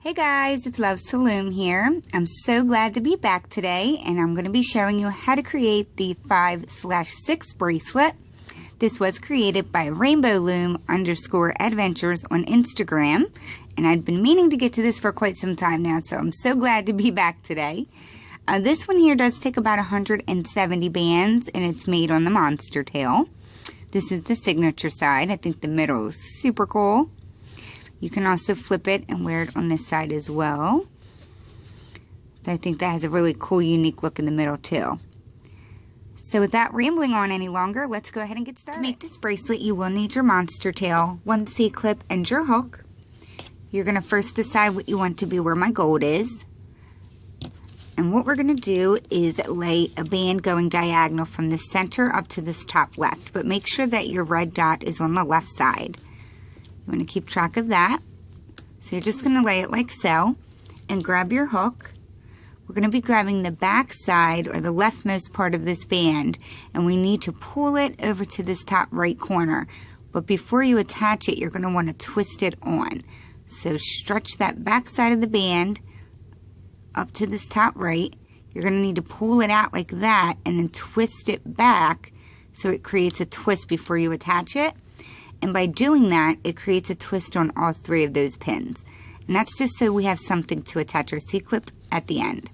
Hey guys, it's Loom here. I'm so glad to be back today, and I'm going to be showing you how to create the 5/6 bracelet. This was created by Rainbow_Loom_adventures on Instagram, and I'd been meaning to get to this for quite some time now, so I'm so glad to be back today. This one here does take about 170 bands, and it's made on the monster tail. This is the signature side. I think the middle is super cool. You can also flip it and wear it on this side as well. So I think that has a really cool, unique look in the middle too. So without rambling on any longer, let's go ahead and get started. To make this bracelet, you will need your monster tail, one C-clip, and your hook. You're going to first decide what you want to be where my gold is. And what we're going to do is lay a band going diagonal from the center up to this top left. But make sure that your red dot is on the left side. You want to keep track of that. So you're just going to lay it like so and grab your hook. We're going to be grabbing the back side or the leftmost part of this band, and we need to pull it over to this top right corner. But before you attach it, you're going to want to twist it on. So stretch that back side of the band up to this top right. You're going to need to pull it out like that and then twist it back so it creates a twist before you attach it. And by doing that, it creates a twist on all three of those pins. And that's just so we have something to attach our C-clip at the end.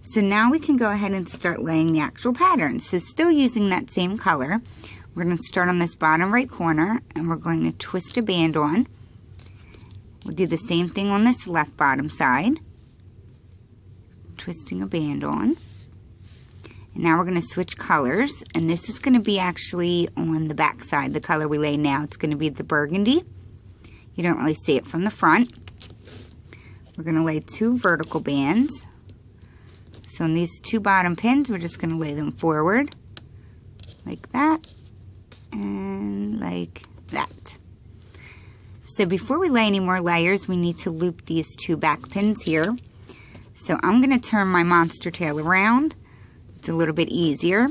So now we can go ahead and start laying the actual pattern. So still using that same color, we're going to start on this bottom right corner and we're going to twist a band on. We'll do the same thing on this left bottom side. Twisting a band on. And now we're going to switch colors, and this is going to be actually on the back side, the color we lay now. It's going to be the burgundy. You don't really see it from the front. We're going to lay two vertical bands. So on these two bottom pins, we're just going to lay them forward, like that, and like that. So before we lay any more layers, we need to loop these two back pins here. So I'm going to turn my monster tail around. It's a little bit easier.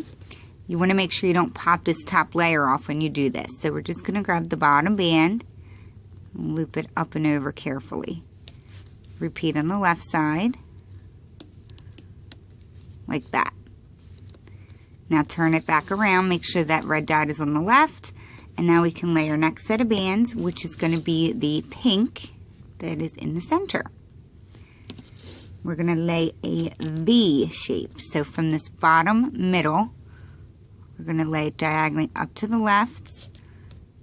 You want to make sure you don't pop this top layer off when you do this. So we're just going to grab the bottom band and loop it up and over carefully. Repeat on the left side, like that. Now turn it back around, make sure that red dot is on the left, and now we can lay our next set of bands, which is going to be the pink that is in the center. We're going to lay a V shape. So from this bottom middle, we're going to lay it diagonally up to the left,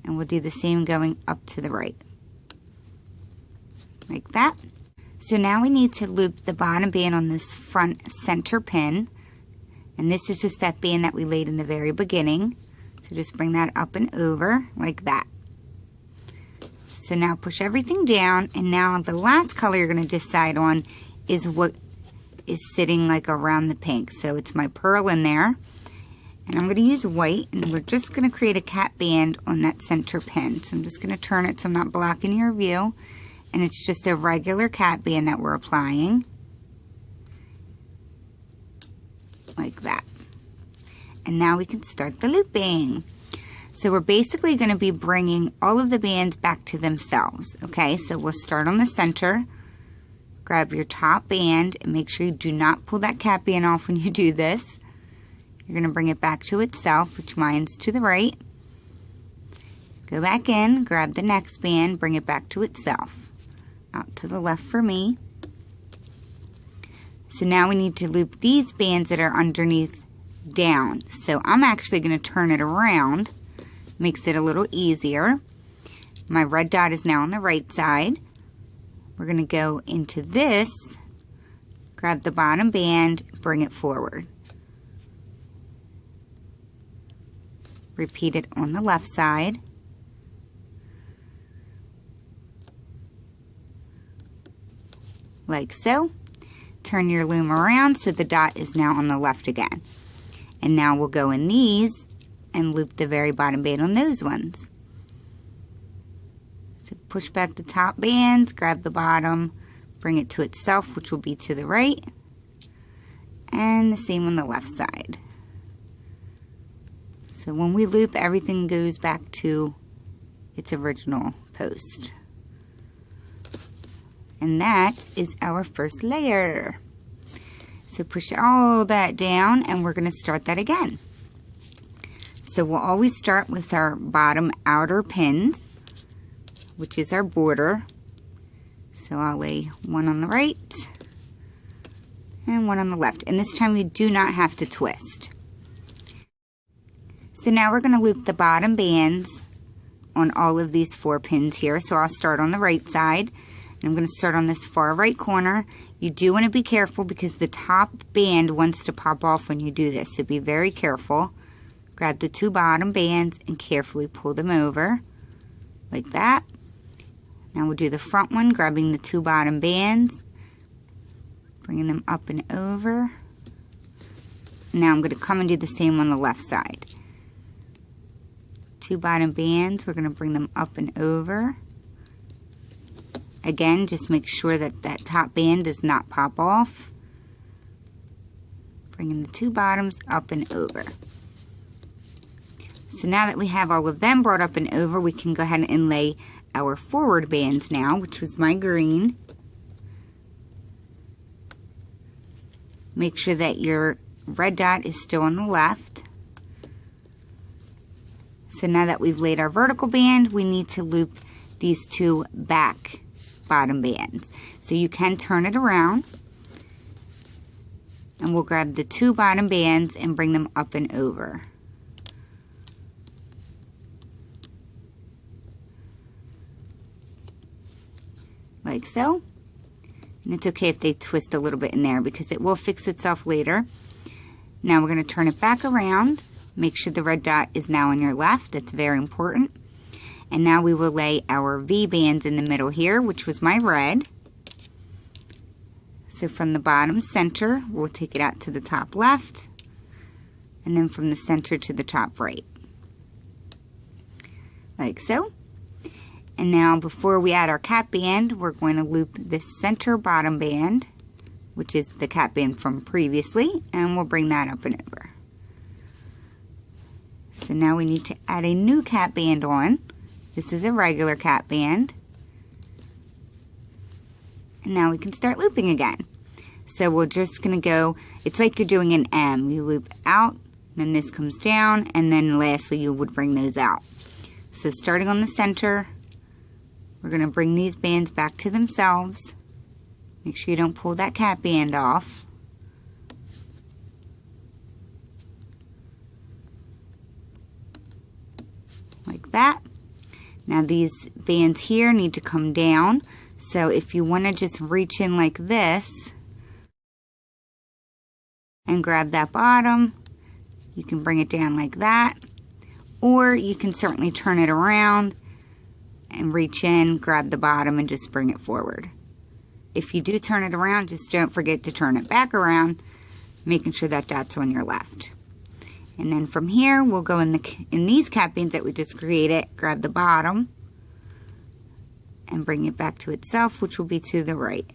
and we'll do the same going up to the right. Like that. So now we need to loop the bottom band on this front center pin, and this is just that band that we laid in the very beginning. So just bring that up and over like that. So now push everything down, and now the last color you're going to decide on is what is sitting like around the pink. So it's my pearl in there, and I'm going to use white, and we're just going to create a cat band on that center pin. So I'm just going to turn it so I'm not blocking your view, and it's just a regular cat band that we're applying like that. And now we can start the looping. So we're basically going to be bringing all of the bands back to themselves. Okay, so we'll start on the center. Grab your top band and make sure you do not pull that cat band off when you do this. You're going to bring it back to itself, which mine's to the right. Go back in, grab the next band, bring it back to itself. Out to the left for me. So now we need to loop these bands that are underneath down. So I'm actually going to turn it around. Makes it a little easier. My red dot is now on the right side. We're going to go into this, grab the bottom band, bring it forward. Repeat it on the left side. Like so. Turn your loom around so the dot is now on the left again. And now we'll go in these and loop the very bottom band on those ones. So push back the top band, grab the bottom, bring it to itself, which will be to the right, and the same on the left side. So when we loop, everything goes back to its original post. And that is our first layer. So push all that down, and we're going to start that again. So we'll always start with our bottom outer pins, which is our border. So I'll lay one on the right and one on the left. And this time you do not have to twist. So now we're going to loop the bottom bands on all of these 4 pins here. So I'll start on the right side, and I'm going to start on this far right corner. You do want to be careful because the top band wants to pop off when you do this, so be very careful. Grab the 2 bottom bands and carefully pull them over like that. Now we'll do the front one, grabbing the 2 bottom bands, bringing them up and over. Now I'm going to come and do the same on the left side. 2 bottom bands, we're going to bring them up and over. Again, just make sure that that top band does not pop off. Bringing the 2 bottoms up and over. So now that we have all of them brought up and over, we can go ahead and lay our forward bands now, which was my green. Make sure that your red dot is still on the left. So now that we've laid our vertical band, we need to loop these 2 back bottom bands. So you can turn it around, and we'll grab the 2 bottom bands and bring them up and over. Like so. And it's okay if they twist a little bit in there because it will fix itself later. Now we're going to turn it back around. Make sure the red dot is now on your left. That's very important. And now we will lay our V bands in the middle here, which was my red. So from the bottom center, we'll take it out to the top left, and then from the center to the top right. Like so. And now before we add our cap band, we're going to loop this center bottom band, which is the cap band from previously, and we'll bring that up and over. So now we need to add a new cap band on. This is a regular cap band. And now we can start looping again. So we're just going to go, it's like you're doing an M. You loop out, then this comes down, and then lastly you would bring those out. So starting on the center, we're going to bring these bands back to themselves. Make sure you don't pull that cap band off. Like that. Now these bands here need to come down. So if you want to just reach in like this and grab that bottom, you can bring it down like that. Or you can certainly turn it around and reach in, grab the bottom, and just bring it forward. If you do turn it around, just don't forget to turn it back around, making sure that that's on your left. And then from here, we'll go in these cap bands that we just created, grab the bottom, and bring it back to itself, which will be to the right.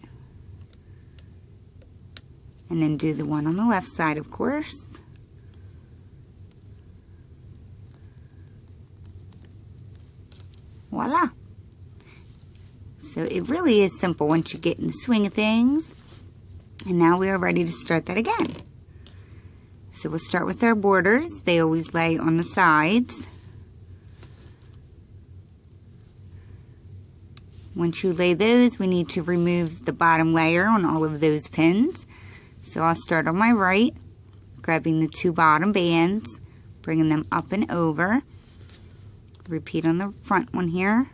And then do the one on the left side, of course. Voila! So it really is simple once you get in the swing of things. And now we are ready to start that again. So we'll start with our borders. They always lay on the sides. Once you lay those, we need to remove the bottom layer on all of those pins. So I'll start on my right, grabbing the 2 bottom bands, bringing them up and over. Repeat on the front one here.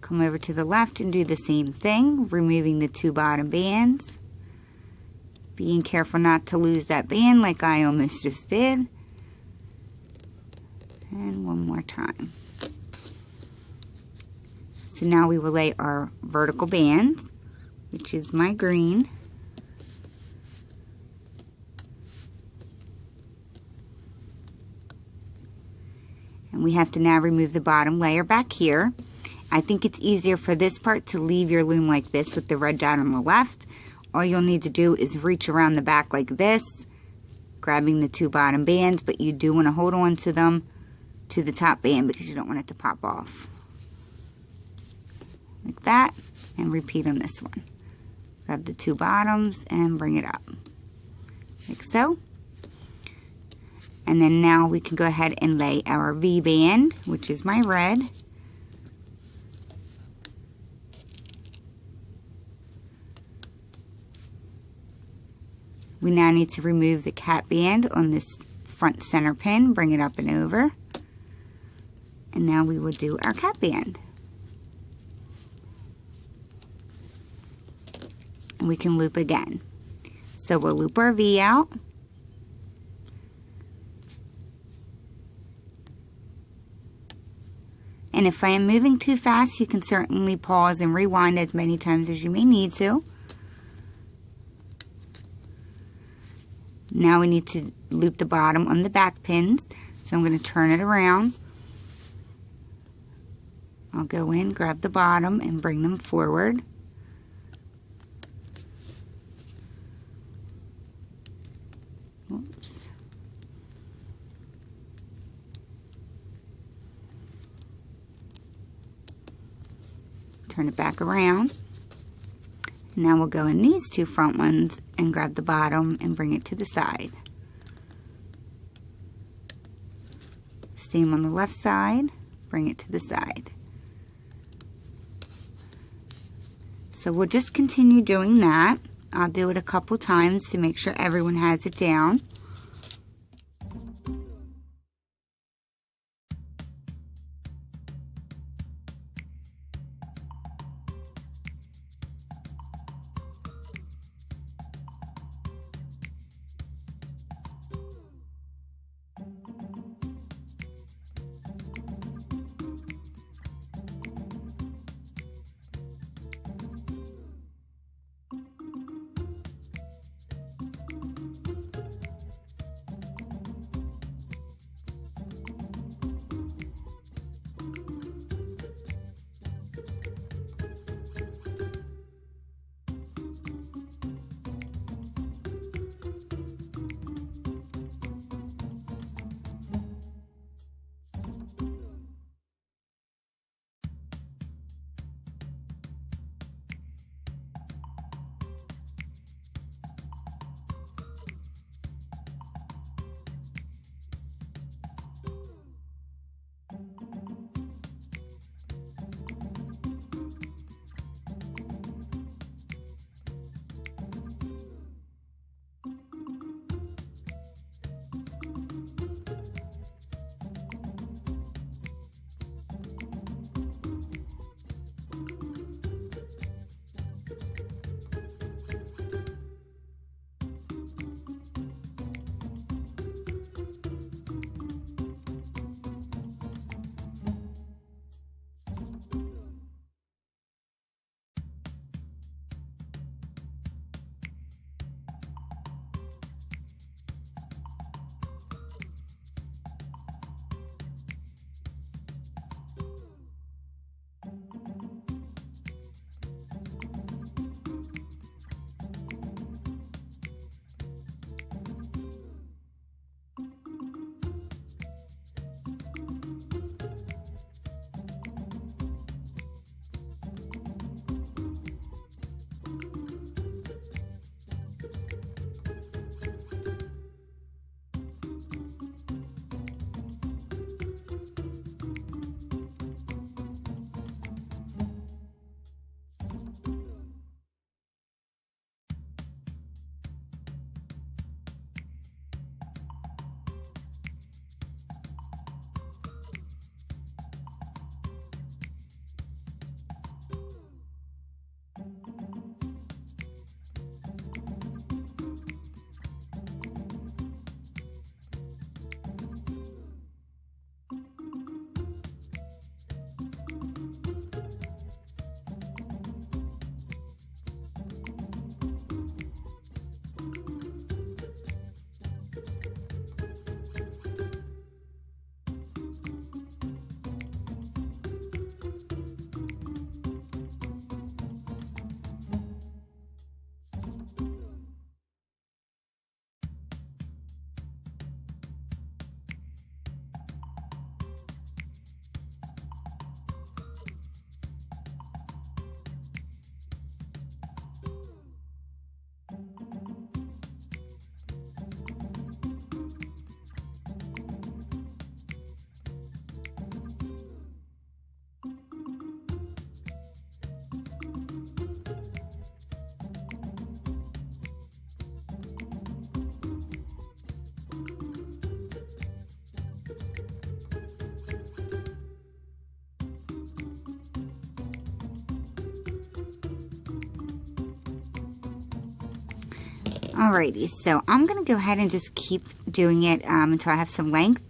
Come over to the left and do the same thing, removing the 2 bottom bands. Being careful not to lose that band like I almost just did. And one more time. So now we will lay our vertical band, which is my green. And we have to now remove the bottom layer back here. I think it's easier for this part to leave your loom like this with the red dot on the left. All you'll need to do is reach around the back like this, grabbing the 2 bottom bands, but you do want to hold on to them to the top band because you don't want it to pop off. Like that. and repeat on this one. Grab the 2 bottoms and bring it up, like so. And then now we can go ahead and lay our V-band, which is my red. We now need to remove the cap band on this front center pin, bring it up and over. And now we will do our cap band. And we can loop again. So we'll loop our V out. And if I am moving too fast, you can certainly pause and rewind as many times as you may need to. Now we need to loop the bottom on the back pins, so I'm going to turn it around. I'll go in, grab the bottom, and bring them forward. Oops. Turn it back around. Now we'll go in these 2 front ones and grab the bottom and bring it to the side. Same on the left side, bring it to the side. So we'll just continue doing that. I'll do it a couple times to make sure everyone has it down. Alrighty, so I'm going to go ahead and just keep doing it until I have some length.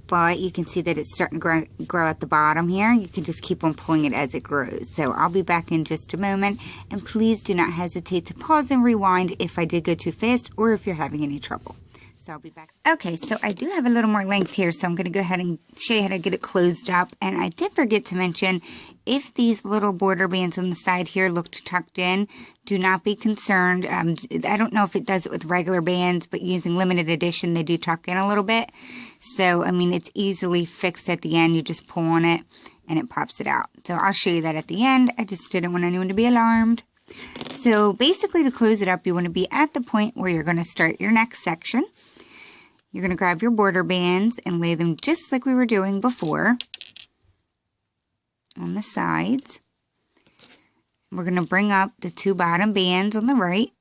But you can see that it's starting to grow at the bottom here. You can just keep on pulling it as it grows. So I'll be back in just a moment. And please do not hesitate to pause and rewind if I did go too fast or if you're having any trouble. So I'll be back. Okay, so I do have a little more length here, so I'm going to go ahead and show you how to get it closed up. And I did forget to mention, if these little border bands on the side here looked tucked in, do not be concerned. I don't know if it does it with regular bands, but using limited edition, they do tuck in a little bit. So, I mean, it's easily fixed at the end. You just pull on it and it pops it out. So I'll show you that at the end. I just didn't want anyone to be alarmed. So basically, to close it up, you want to be at the point where you're going to start your next section. You're going to grab your border bands and lay them just like we were doing before on the sides. We're going to bring up the 2 bottom bands on the right.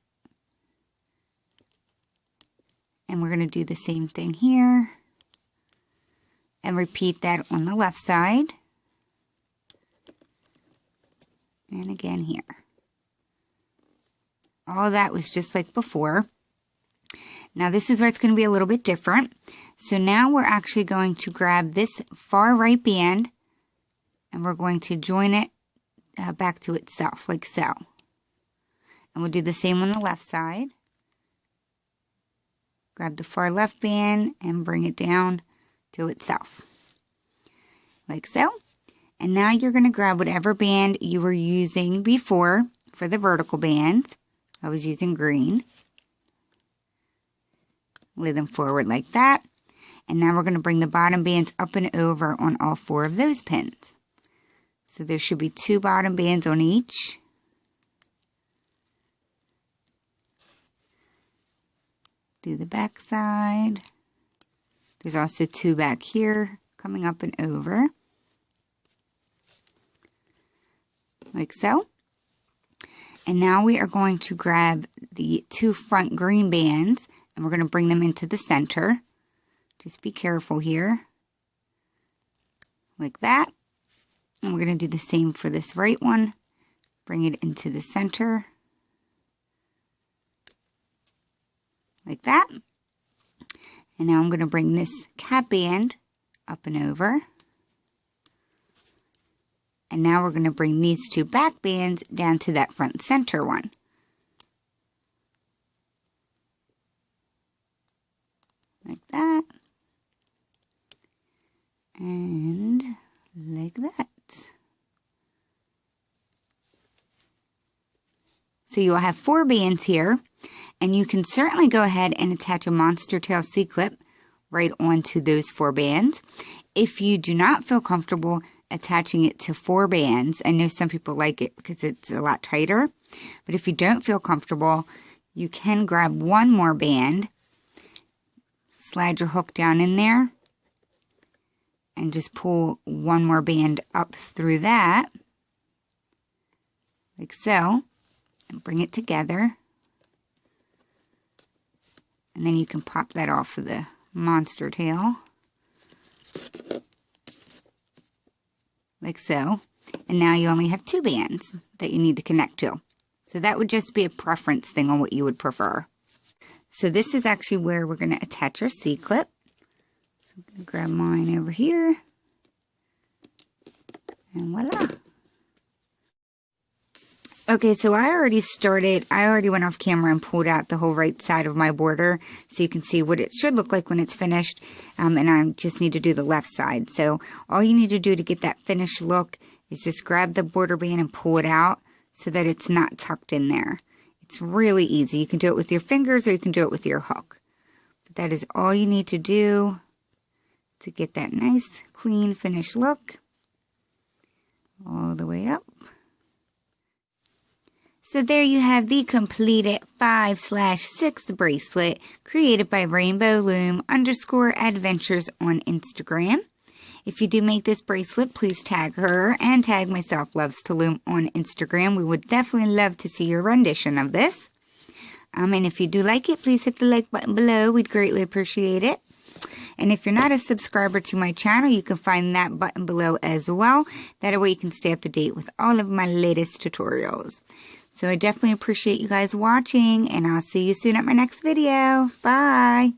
And we're going to do the same thing here. And repeat that on the left side. And again here. All that was just like before. Now this is where it's going to be a little bit different. So now we're actually going to grab this far right band and we're going to join it back to itself, like so. And we'll do the same on the left side. Grab the far left band and bring it down to itself, like so. And now you're going to grab whatever band you were using before for the vertical bands. I was using green. Lay them forward like that. And now we're going to bring the bottom bands up and over on all 4 of those pins. So there should be 2 bottom bands on each. Do the back side. There's also 2 back here coming up and over. Like so. And now we are going to grab the 2 front green bands and we're going to bring them into the center. Just be careful here. Like that. And we're going to do the same for this right one. Bring it into the center. Like that. And now I'm going to bring this cap band up and over. And now we're going to bring these 2 back bands down to that front center one. Like that. And like that. So you'll have 4 bands here. And you can certainly go ahead and attach a monster tail C-clip right onto those 4 bands. If you do not feel comfortable attaching it to 4 bands, I know some people like it because it's a lot tighter, but if you don't feel comfortable, you can grab 1 more band, slide your hook down in there, and just pull 1 more band up through that, like so, and bring it together. And then you can pop that off of the monster tail. Like so. And now you only have 2 bands that you need to connect to. So that would just be a preference thing on what you would prefer. So this is actually where we're going to attach our C-clip. So I'm going to grab mine over here. And voila. Okay, so I already went off camera and pulled out the whole right side of my border so you can see what it should look like when it's finished, and I just need to do the left side. So all you need to do to get that finished look is just grab the border band and pull it out so that it's not tucked in there. It's really easy. You can do it with your fingers or you can do it with your hook. But that is all you need to do to get that nice, clean, finished look all the way up. So there you have the completed 5/6 bracelet created by Rainbow Loom _adventures on Instagram. If you do make this bracelet, please tag her and tag myself, Loves to Loom, on Instagram. We would definitely love to see your rendition of this. And if you do like it, please hit the like button below. We'd greatly appreciate it. And if you're not a subscriber to my channel, you can find that button below as well. That way you can stay up to date with all of my latest tutorials. So I definitely appreciate you guys watching, and I'll see you soon at my next video. Bye!